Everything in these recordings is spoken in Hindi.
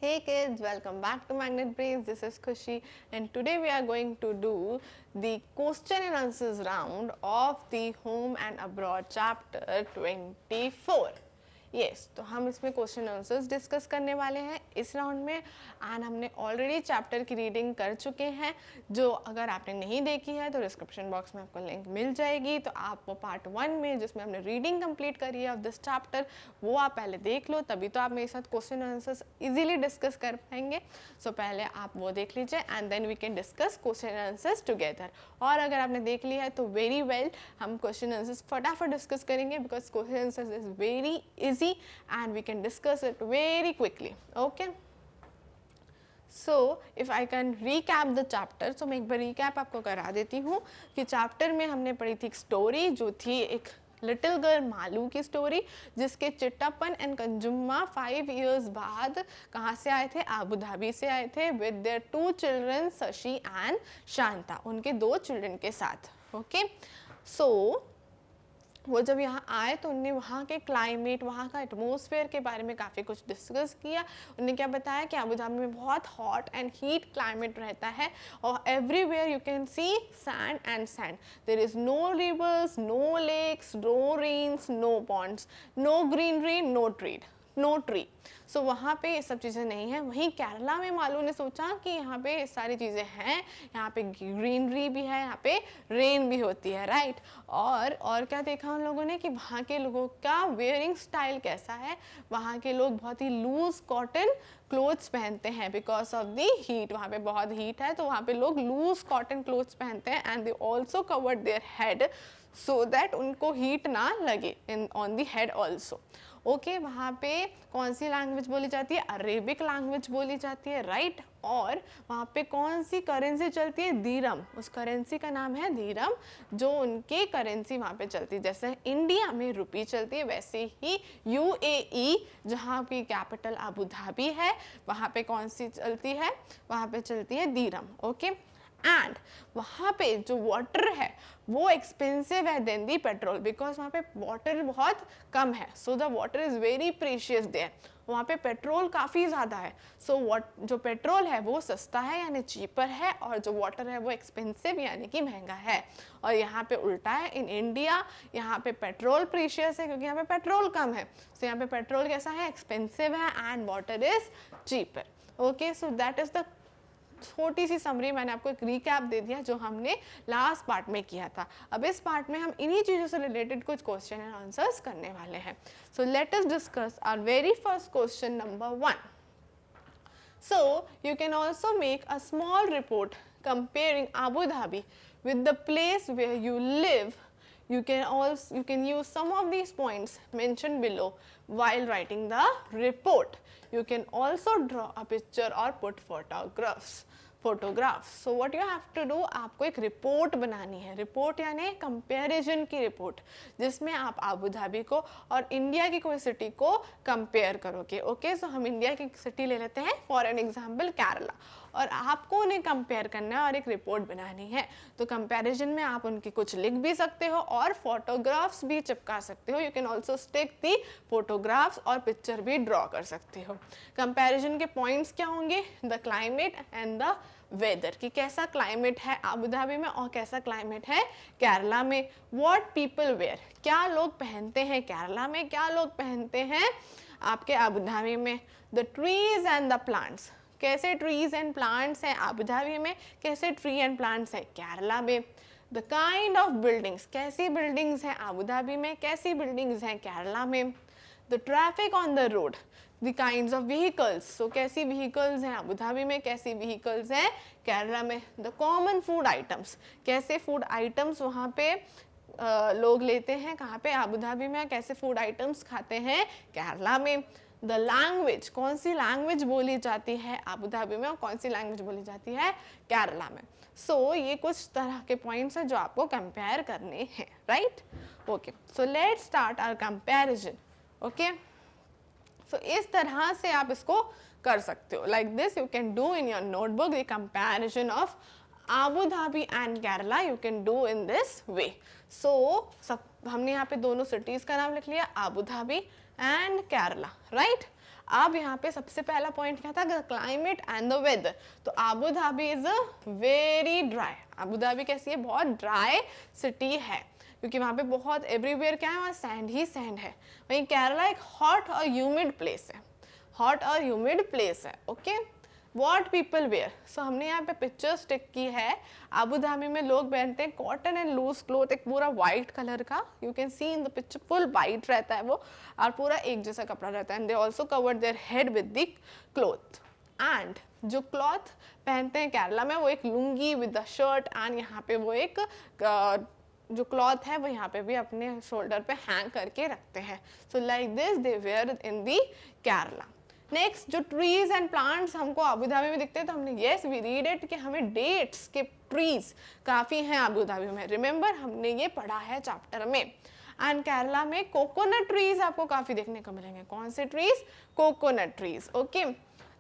Hey kids, welcome back to Magnet Brains. This is Khushi, and today we are going to do the question and answers round of the Home and Abroad chapter 24. Yes तो हम इसमें क्वेश्चन आंसर्स डिस्कस करने वाले हैं इस राउंड में एंड हमने ऑलरेडी चैप्टर की रीडिंग कर चुके हैं जो अगर आपने नहीं देखी है तो डिस्क्रिप्शन बॉक्स में आपको लिंक मिल जाएगी तो आप वो पार्ट 1 में जिसमें हमने रीडिंग कंप्लीट करी है ऑफ दिस चैप्टर वो आप पहले देख लो तभी तो आप मेरे साथ क्वेश्चन आंसर्स इजीली डिस्कस कर पाएंगे सो पहले आप वो देख लीजिए and then we can discuss question answers together और अगर आपने देख लिया है तो वेरी वेल हम क्वेश्चन आंसर्स फटाफट डिस्कस करेंगे because question answers is very easy and we can discuss it very quickly. Okay, so if I can recap the chapter, so मैं एक बार recap आपको करा देती हूँ कि चैप्टर में हमने पढ़ी थी एक स्टोरी जो थी एक लिटिल गर्ल मालू की स्टोरी जिसके चिट्टापन एंड कंजुम्मा 5 years बाद कहाँ से आए थे, आबू धाबी से आए थे with their 2 children Shashi and Shanta, उनके 2 चिल्ड्रन के साथ. ओके सो वो जब यहाँ आए तो उनने वहाँ के क्लाइमेट, वहाँ का एटमॉस्फेयर के बारे में काफ़ी कुछ डिस्कस किया. उन्होंने क्या बताया कि अबू धाबी में बहुत हॉट एंड हीट क्लाइमेट रहता है और everywhere you can see sand and sand. There is no rivers, no lakes, no rains, no ponds, no greenery, no tree. So वहाँ पे ये सब चीज़ें नहीं हैं. वहीं केरला में मालू ने सोचा कि यहाँ पे ये सारी चीज़ें हैं, यहाँ पे ग्रीनरी भी है, यहाँ पे रेन भी होती है, राइट. और क्या देखा उन लोगों ने कि वहाँ के लोगों का वेयरिंग स्टाइल कैसा है. वहाँ के लोग बहुत ही लूज कॉटन क्लोथ्स पहनते हैं बिकॉज ऑफ दी हीट. वहाँ पे बहुत हीट है तो वहाँ पे लोग लूज कॉटन क्लोथ्स पहनते हैं and they also covered their head so that उनको हीट ना लगे in on the head also. Okay वहाँ पे कौन सी लैंग्वेज बोली जाती है, अरेबिक लैंग्वेज बोली जाती है, राइट. और वहाँ पे कौन सी करेंसी चलती है, दीरम. उस करेंसी का नाम है दीरम जो उनकी करेंसी वहाँ पे चलती है. जैसे इंडिया में रुपी चलती है वैसे ही यूएई जहाँ की कैपिटल अबू धाबी है वहाँ पे कौन सी चलती है, वहाँ पे चलती है दीरम. ओके एंड वहाँ पे जो वाटर है वो एक्सपेंसिव है देन दी पेट्रोल बिकॉज वहाँ पे वाटर बहुत कम है. So the water is very precious there. वहाँ पे पेट्रोल काफ़ी ज़्यादा है. सो जो पेट्रोल है वो सस्ता है यानी चीपर है और जो वाटर है वो एक्सपेंसिव यानी कि महंगा है. और यहाँ पे उल्टा है, इन इंडिया यहाँ पे पेट्रोल प्रीशियस है क्योंकि यहाँ पे पेट्रोल कम है. सो यहाँ पे पेट्रोल कैसा है, एक्सपेंसिव है and water is cheaper. Okay so that is the छोटी सी समरी मैंने आपको एक रिकैप दे दिया जो हमने लास्ट पार्ट में किया था. अब इस पार्ट में हम इन्हीं चीज़ों से रिलेटेड कुछ क्वेश्चन एंड आंसर्स करने वाले हैं. So let us discuss our very first question number 1. So you can also make a small report comparing Abu Dhabi with the place where you live. You can use some of these points mentioned below while writing the report. You can also draw a picture or put photographs. So what you have to do, आपको एक रिपोर्ट बनानी है. रिपोर्ट यानी कंपैरिजन की रिपोर्ट जिसमें आप आबू धाबी को और इंडिया की कोई सिटी को कंपेयर करोगे. ओके सो हम इंडिया की सिटी ले लेते हैं फॉर एन एग्जांपल केरला और आपको उन्हें कंपेयर करना है और एक रिपोर्ट बनानी है. तो कंपैरिजन में आप उनके कुछ लिख भी सकते हो और फोटोग्राफ्स भी चिपका सकते हो. You can also stick the photographs और पिक्चर भी ड्रॉ कर सकते हो. कंपैरिजन के पॉइंट्स क्या होंगे, the climate and the weather कि कैसा क्लाइमेट है आबू धाबी में और कैसा क्लाइमेट है केरला में. व्हाट पीपल वेयर, क्या लोग पहनते हैं केरला में, क्या लोग पहनते हैं आपके आबू धाबी में. The trees and the plants, कैसे ट्रीज एंड प्लांट्स हैं आबू धाबी में, कैसे ट्री एंड प्लांट्स हैं केरला में. द काइंड ऑफ बिल्डिंग्स, कैसी बिल्डिंग्स हैं आबू धाबी में, कैसी बिल्डिंग्स हैं केरला में. The traffic on the road, the kinds of vehicles, so कैसी व्हीकल्स हैं आबू धाबी में, कैसी व्हीकल्स हैं केरला में. द कॉमन फूड आइटम्स, कैसे फूड आइटम्स वहाँ पे लोग लेते हैं कहाँ पे आबू धाबी में, कैसे फूड आइटम्स खाते हैं केरला में. द लैंग्वेज, कौन सी लैंग्वेज बोली जाती है आबू धाबी में और कौन सी लैंग्वेज बोली जाती है केरला में. सो ये कुछ तरह के पॉइंट्स हैं जो आपको कंपेयर करने हैं, right. Okay so let's start our comparison. Okay so इस तरह से आप इसको कर सकते हो. Like this you can do in your notebook the comparison of Abu Dhabi and Kerala. You can do in this way. So सब हमने यहाँ पे दोनों सिटीज़ का नाम लिख लिया, Abu Dhabi and Kerala, right. अब यहाँ पे सबसे पहला पॉइंट क्या था, क्लाइमेट एंड द वेदर। तो Abu Dhabi is a very dry, Abu Dhabi कैसी है, बहुत ड्राई सिटी है, क्योंकि वहाँ पे बहुत एवरीवेयर क्या है, वहाँ सैंड ही सैंड है। वहीं केरला एक हॉट और ह्यूमिड प्लेस है, हॉट और ह्यूमिड प्लेस है। ओके, वॉट पीपल वेयर, सो हमने यहाँ पे पिक्चर स्टिक की है। आबू धाबी में लोग पहनते हैं कॉटन एंड लूज क्लोथ, एक पूरा वाइट कलर का, you can C in the picture, full white रहता है वो, और पूरा एक जैसा कपड़ा रहता है। And they also covered their head with the cloth. And जो क्लॉथ पहनते हैं केरला में वो एक lungi with the shirt, and यहाँ पे वो एक जो क्लॉथ है वो यहाँ पे भी अपने शोल्डर पे हैंग करके रखते हैं। So like this they wear in the Kerala. Next, जो ट्रीज एंड प्लांट्स हमको आबू धाबी में दिखते हैं, तो हमने यस वी रीड इट कि हमें डेट्स के ट्रीज काफ़ी हैं आबू धाबी में। रिमेंबर हमने ये पढ़ा है चैप्टर में। एंड केरला में कोकोनट ट्रीज आपको काफ़ी देखने को मिलेंगे। कौन से trees? Coconut trees. Okay,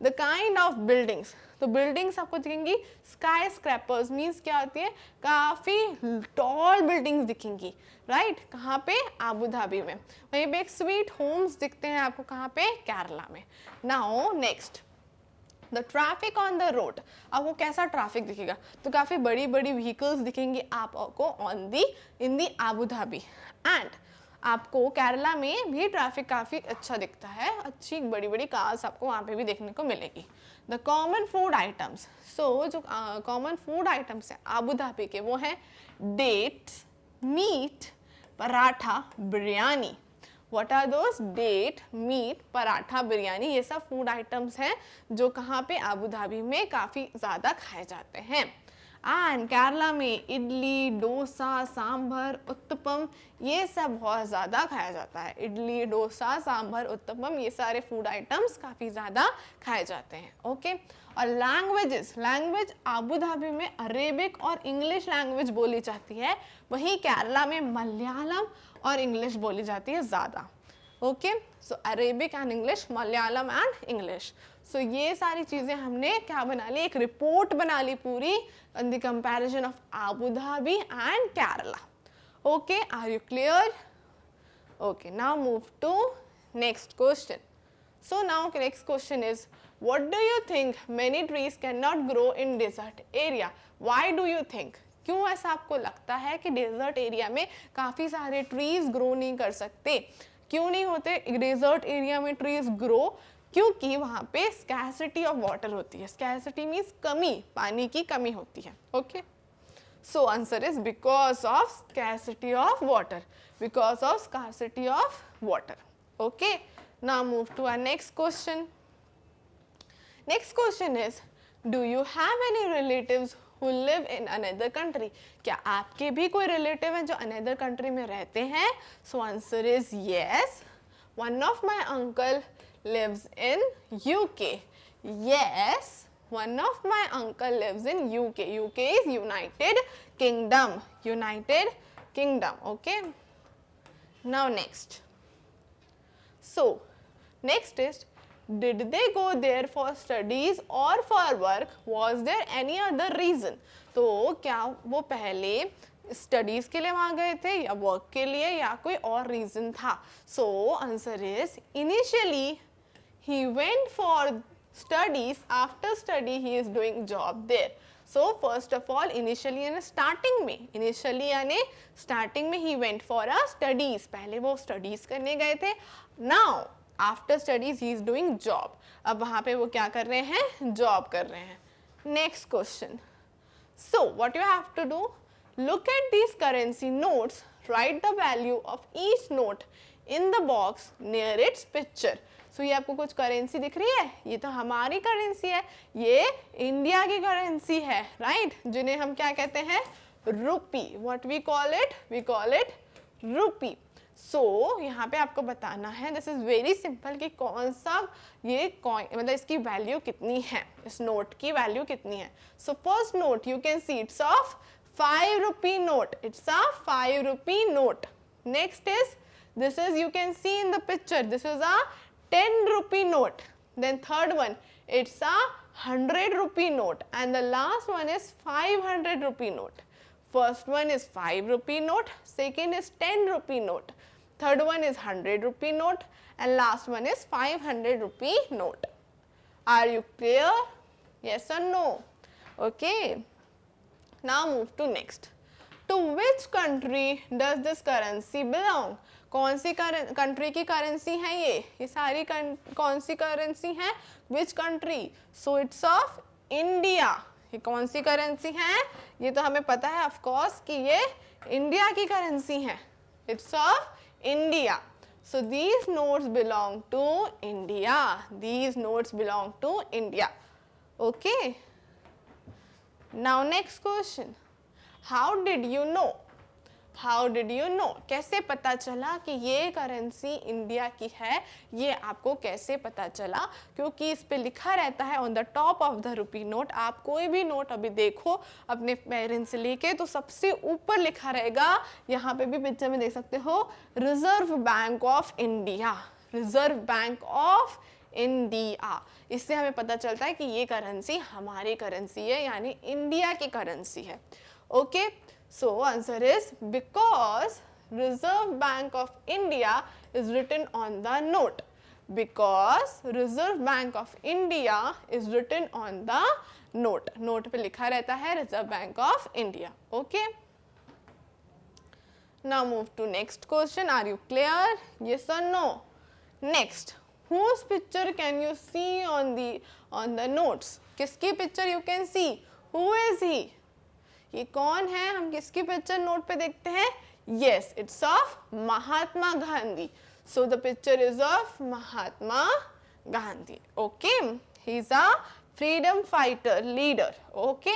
the kind of buildings, तो बिल्डिंग्स आपको दिखेंगी स्काई स्क्रैपर्स, मीन्स क्या होती है, काफ़ी टॉल बिल्डिंग्स दिखेंगी, राइट? कहाँ पे? आबू धाबी में। वहीं पे एक स्वीट होम्स दिखते हैं आपको, कहाँ पे? केरला में। Now next, the traffic on the road, आपको कैसा ट्रैफिक दिखेगा? तो काफ़ी बड़ी बड़ी व्हीकल्स दिखेंगी आपको on the in the Abu Dhabi. And आपको केरला में भी ट्रैफिक काफ़ी अच्छा दिखता है, अच्छी बड़ी बड़ी कार्स आपको वहाँ पे भी देखने को मिलेगी। द कॉमन फूड आइटम्स, सो जो कॉमन फूड आइटम्स हैं आबू धाबी के वो हैं dates, meat, paratha, biryani. What are those? Date, meat, paratha, biryani, ये सब फूड आइटम्स हैं जो कहाँ पे? आबू धाबी में काफ़ी ज़्यादा खाए जाते हैं। एंड केरला में इडली, डोसा, सांभर, उत्तपम, ये सब बहुत ज़्यादा खाया जाता है। इडली, डोसा, सांभर, उत्तपम, ये सारे फूड आइटम्स काफ़ी ज़्यादा खाए जाते हैं। ओके, और लैंग्वेजेस, लैंग्वेज आबू धाबी में अरेबिक और इंग्लिश लैंग्वेज बोली जाती है, वहीं केरला में मलयालम और इंग्लिश बोली जाती है ज़्यादा। Okay, so Arabic and English, Malayalam and English. So ये सारी चीज़ें हमने क्या बना ली, एक रिपोर्ट बना ली पूरी on the comparison of Abu Dhabi and Kerala. Okay, are you clear? Okay, now move to next question. So now next question is, what do you think many trees cannot grow in desert area? Why do you think? क्यों ऐसा आपको लगता है कि डेजर्ट एरिया में काफ़ी सारे ट्रीज ग्रो नहीं कर सकते? क्यों नहीं होते डेजर्ट एरिया में ट्रीज ग्रो? क्योंकि वहाँ पे स्कैसिटी ऑफ वाटर होती है। स्कैसिटी मीन्स कमी, पानी की कमी होती है। Okay, so answer is because of scarcity of water, because of scarcity of water. Okay, now move to our next question. Next question is, do you have any relatives who live in another country? क्या आपके भी कोई रिलेटिव हैं जो अनदर कंट्री में रहते हैं? सो answer is yes. One of my uncle lives in UK. Yes, one of my uncle lives in UK. UK is United Kingdom. United Kingdom. Okay. Now next. So next is, did they go there for studies or for work? Was there any other reason? तो क्या वो पहले स्टडीज के लिए वहाँ गए थे या वर्क के लिए या कोई और रीजन था? So answer is initially he went for studies, after study he is doing job there. So first of all initially यानी स्टार्टिंग में, इनिशियली यानी स्टार्टिंग में he went for a studies, पहले वो स्टडीज करने गए थे। Now after studies he is doing job, अब वहाँ पे वो क्या कर रहे हैं? जॉब कर रहे हैं। Next question, so what you have to do, look at these currency notes, write the value of each note in the box near its picture. So ये आपको कुछ करेंसी दिख रही है, ये तो हमारी करेंसी है, ये इंडिया की करेंसी है, राइट? जिन्हें हम क्या कहते हैं? रुपी। What we call it? We call it रुपी। सो यहाँ पे आपको बताना है, दिस इज वेरी सिंपल, कि कौन सा ये कॉइन, मतलब इसकी वैल्यू कितनी है, इस नोट की वैल्यू कितनी है। So first note you can see it's of 5 rupee note. It's a 5 rupee note. Next is, this is, you can see in the picture, this is a 10 rupee note. Then third one, it's a 100 rupee note. And the last one is 500 rupee note. First one is 5 rupee note. Second is 10 rupee note. Third one is 100 rupee note. and last one is 500 rupee note. Are you clear? Yes or no? Okay. Now move to next. To which country does this currency belong? कौन सी कंट्री की करेंसी है ये सारी कौन सी करेंसी है? Which country? So it's of India. ये कौन सी करेंसी है? ये तो हमें पता है ऑफ कोर्स कि ये इंडिया की करेंसी है. It's of India. So these notes belong to India. These notes belong to India. Okay. Now next question. How did you know? How did you know? कैसे पता चला कि ये करेंसी इंडिया की है? ये आपको कैसे पता चला? क्योंकि इस पे लिखा रहता है on the top of the rupee note. आप कोई भी नोट अभी देखो अपने पेरेंट्स से लेके तो सबसे ऊपर लिखा रहेगा, यहाँ पे भी पिक्चर में देख सकते हो, reserve Bank of India. Reserve Bank of India. इससे हमें पता चलता है कि ये करेंसी हमारी करेंसी है, यानी इंडिया की करेंसी है. Okay, so answer is because Reserve Bank of India is written on the note. Because Reserve Bank of India is written on the note. Note पे लिखा रहता है Reserve Bank of India. Okay. Now move to next question. Are you clear? Yes or no? Next. Whose picture can you see on the notes? किसकी picture you can see? Who is he? ये कौन है? हम किसकी पिक्चर नोट पे देखते हैं? Yes, it's of Mahatma Gandhi. So the picture is of Mahatma Gandhi. Okay, he's a freedom fighter leader. Okay,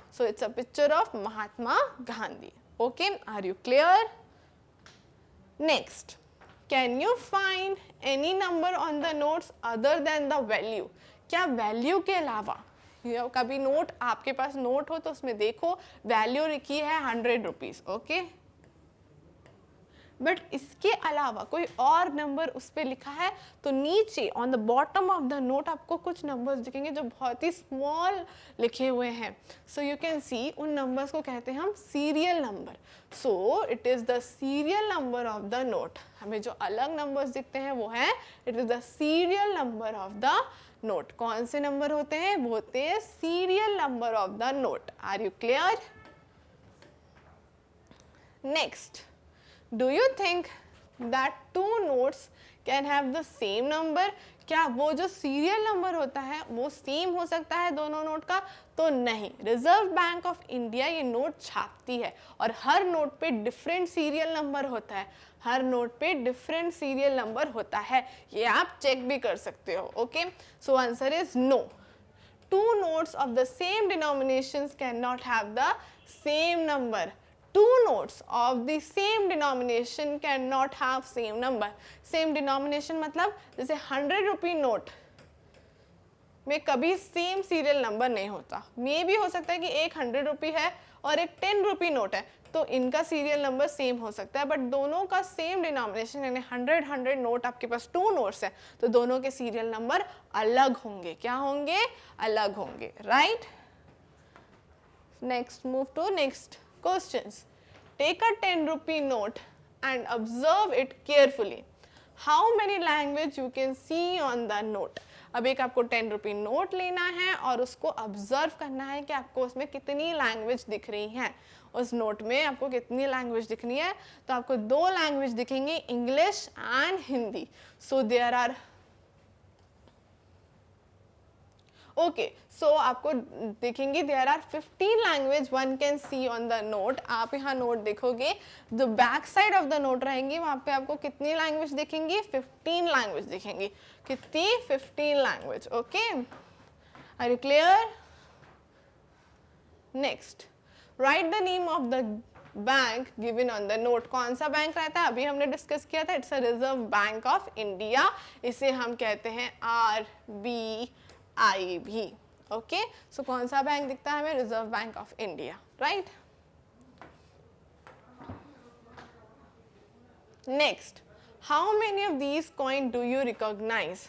so it's a picture of Mahatma Gandhi. Okay, are you clear? Next, can you find any number on the notes other than the value? क्या वैल्यू के अलावा कभी नोट आपके पास नोट हो तो उसमें देखो वैल्यू लिखी है 100 रुपीज. ओके, बट इसके अलावा कोई और नंबर उस पर लिखा है तो नीचे on the bottom of the note आपको कुछ नंबर्स दिखेंगे जो बहुत ही स्मॉल लिखे हुए हैं. सो यू कैन सी उन नंबर्स को कहते हैं हम serial number. So it is the serial number of the note. हमें जो अलग नंबर्स दिखते हैं वो है it is the serial number of the note. कौन से नंबर होते हैं? वो होते हैं serial number of the note. Are you clear? Next, do you think that two notes can have the same number? क्या वो जो सीरियल नंबर होता है वो सेम हो सकता है दोनों नोट का? तो नहीं. रिजर्व बैंक ऑफ इंडिया ये नोट छापती है और हर नोट पे डिफरेंट सीरियल नंबर होता है. हर नोट पे डिफरेंट सीरियल नंबर होता है. ये आप चेक भी कर सकते हो. Okay, so answer is no. Two notes of the same denominations can not have the same number. Two notes of the same denomination cannot have same number. Same denomination मतलब जैसे 100 रुपी नोट में कभी सेम सीरियल नंबर नहीं होता. मे भी हो सकता है कि एक 100 रुपी है और एक 10 रुपी नोट है तो इनका सीरियल नंबर सेम हो सकता है, बट दोनों का सेम डिनोमिनेशन यानी 100 नोट आपके पास टू नोट्स है तो दोनों के सीरियल नंबर अलग होंगे. क्या होंगे? अलग होंगे. Right. Next, move to next questions. Take a 10 rupee note and observe it carefully. How many language you can see on the note? अब एक आपको 10 रुपी नोट लेना है और उसको ऑब्जर्व करना है कि आपको उसमें कितनी लैंग्वेज दिख रही हैं. उस नोट में आपको कितनी लैंग्वेज दिखनी है? तो आपको दो लैंग्वेज दिखेंगी, English and Hindi. So there are okay, so आपको देखेंगे there are 15 language one can see on the note. आप यहाँ नोट देखोगे, जो back side of the note रहेंगी वहाँ पे आपको कितनी लैंग्वेज दिखेंगी? 15 लैंग्वेज दिखेंगी. कितनी? 15 language. Okay, are you clear? Next, write the name of the bank given on the note. कौन सा बैंक रहता है? अभी हमने डिस्कस किया था. It's a reserve Bank of India. इसे हम कहते हैं RBI. ओके, सो कौन सा बैंक दिखता है हमें? Reserve Bank of India. Right. Next, how many of these coin do you recognise?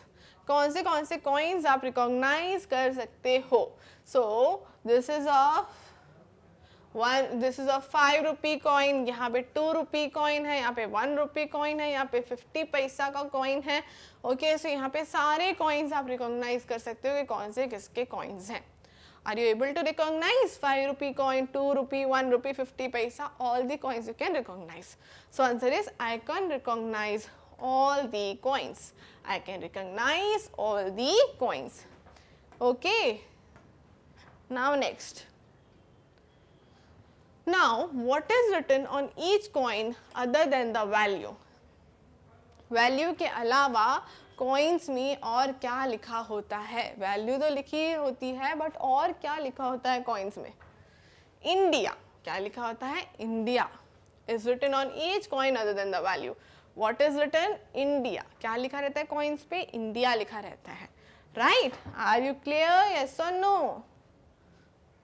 कौन से कॉइन्स आप रिकॉग्नाइज कर सकते हो? So this is of this is a 5 rupee coin, यहाँ पे 2 रुपी कॉइन है, यहाँ पे 1 रुपी कॉइन है, यहाँ पे 50 पैसा का कॉइन है. ओके, सो यहाँ पे सारे कॉइन्स आप रिकॉग्नाइज कर सकते हो कि कौन से किसके कॉइन्स हैं. Are you able to recognize 5 rupee coin, 2 rupee, 1 rupee, 50 paisa? All the coins you can recognize. So answer is I can recognize all the coins. I can recognize all the coins. Okay. Now next. Now what is written on each coin other than the value? Value के अलावा कॉइन्स में और क्या लिखा होता है? वैल्यू तो लिखी होती है बट और क्या लिखा होता है कॉइन्स में? इंडिया. क्या लिखा होता है? India is written on each coin other than the value. What is written? India. क्या लिखा रहता है कॉइन्स पे? इंडिया लिखा रहता है. Right? Are you clear? Yes और no?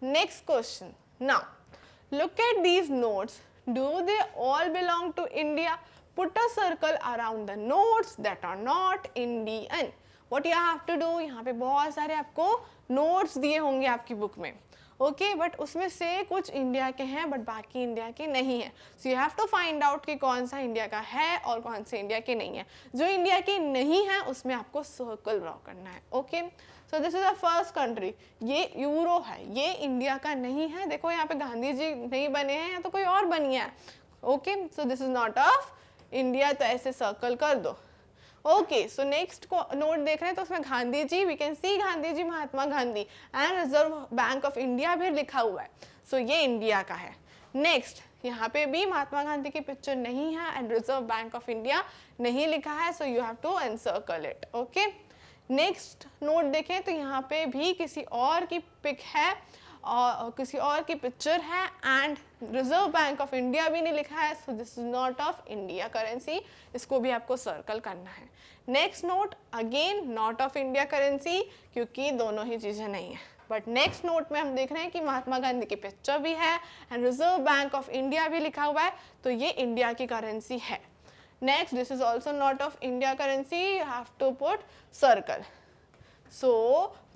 Next question. Now look at these notes. Do they all belong to India? Put a circle around the notes that are not Indian. What you have to do? यहाँ पे बहुत सारे आपको notes दिए होंगे आपकी बुक में. ओके, बट उसमें से कुछ इंडिया के हैं बट बाकी इंडिया के नहीं है. So you have to find out कि कौन सा इंडिया का है और कौन से इंडिया के नहीं है. जो इंडिया के नहीं है उसमें आपको सर्कल ड्रॉ करना है. Okay, so this is the first country. ये यूरो है, ये इंडिया का नहीं है. देखो यहाँ पे गांधी जी नहीं बने हैं या तो कोई और बनी है. Okay, so this is not of India, तो ऐसे सर्कल कर दो. ओके, सो नेक्स्ट नोट देख रहे हैं तो उसमें Gandhi ji, we can see Gandhi ji, Mahatma Gandhi and Reserve Bank of India भी लिखा हुआ है. सो ये इंडिया का है. नेक्स्ट, यहाँ पे भी महात्मा गांधी की पिक्चर नहीं है and Reserve Bank of India नहीं लिखा है. So you have to encircle it. Okay, next note देखें तो यहाँ पे भी किसी और की पिक है और किसी और की पिक्चर है and Reserve Bank of India भी नहीं लिखा है. सो this is not of India currency. इसको भी आपको सर्कल करना है. Next note again not of India currency क्योंकि दोनों ही चीज़ें नहीं है. बट नेक्स्ट नोट में हम देख रहे हैं कि महात्मा गांधी की पिक्चर भी है and Reserve Bank of India भी लिखा हुआ है, तो ये इंडिया की करेंसी है. Next, this is also not of India currency. You have to put circle. So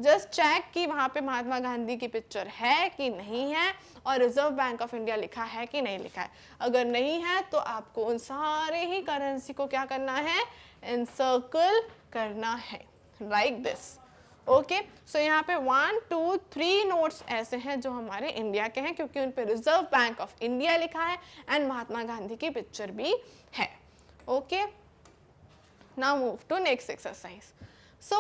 just check कि वहाँ पे महात्मा गांधी की पिक्चर है कि नहीं है और रिजर्व बैंक ऑफ इंडिया लिखा है कि नहीं लिखा है. अगर नहीं है तो आपको उन सारे ही करेंसी को क्या करना है? एनसर्कल करना है, लाइक दिस. ओके, सो यहाँ पे 1, 2, 3 नोट्स ऐसे हैं जो हमारे इंडिया के हैं क्योंकि उन पे रिजर्व बैंक ऑफ इंडिया लिखा है एंड महात्मा गांधी की पिक्चर भी है. Okay, now move to next exercise. So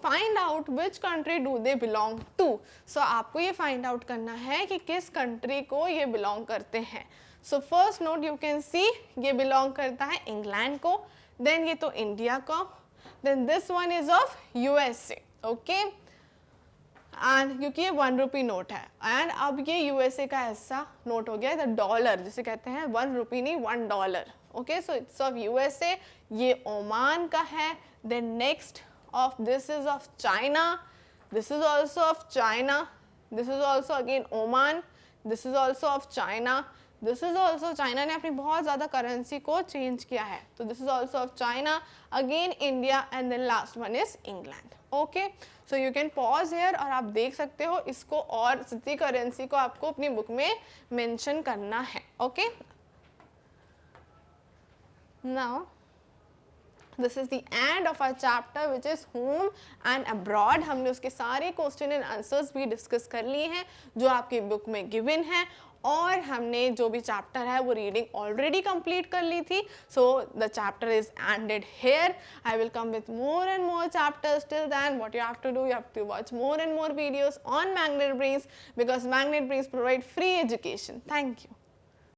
find out which country do they belong to. So आपको ये find out करना है कि किस country को ये belong करते हैं. So first note you can see ये belong करता है इंग्लैंड को, then ये तो इंडिया को, then this one is of USA. Okay? And क्योंकि ये 1 रुपी नोट है and अब ये USA का ऐसा नोट हो गया है डॉलर, जिसे कहते हैं 1 रुपी नहीं $1. Okay, so it's of USA. ये ओमान का है. Then next of this is of China. This is also of China. This is also again Oman. This is also of China. This is also China ने अपनी बहुत ज़्यादा करेंसी को चेंज किया है. तो this is also of China. Again India and then last one is England. Okay. So you can pause here और आप देख सकते हो इसको और जितनी करेंसी को आपको अपनी बुक में मेंशन करना है. Okay. Now this is the end of our chapter which is home and abroad. हमने उसके सारे क्वेश्चन एंड आंसर्स भी डिस्कस कर लिए हैं जो आपकी बुक में गिवन है और हमने जो भी चैप्टर है वो रीडिंग ऑलरेडी कंप्लीट कर ली थी. So the chapter is ended here. I will come with more and more chapters. Till then what you have to do, you have to watch more and more videos on Magnet Brains because Magnet Brains provide free education. Thank you.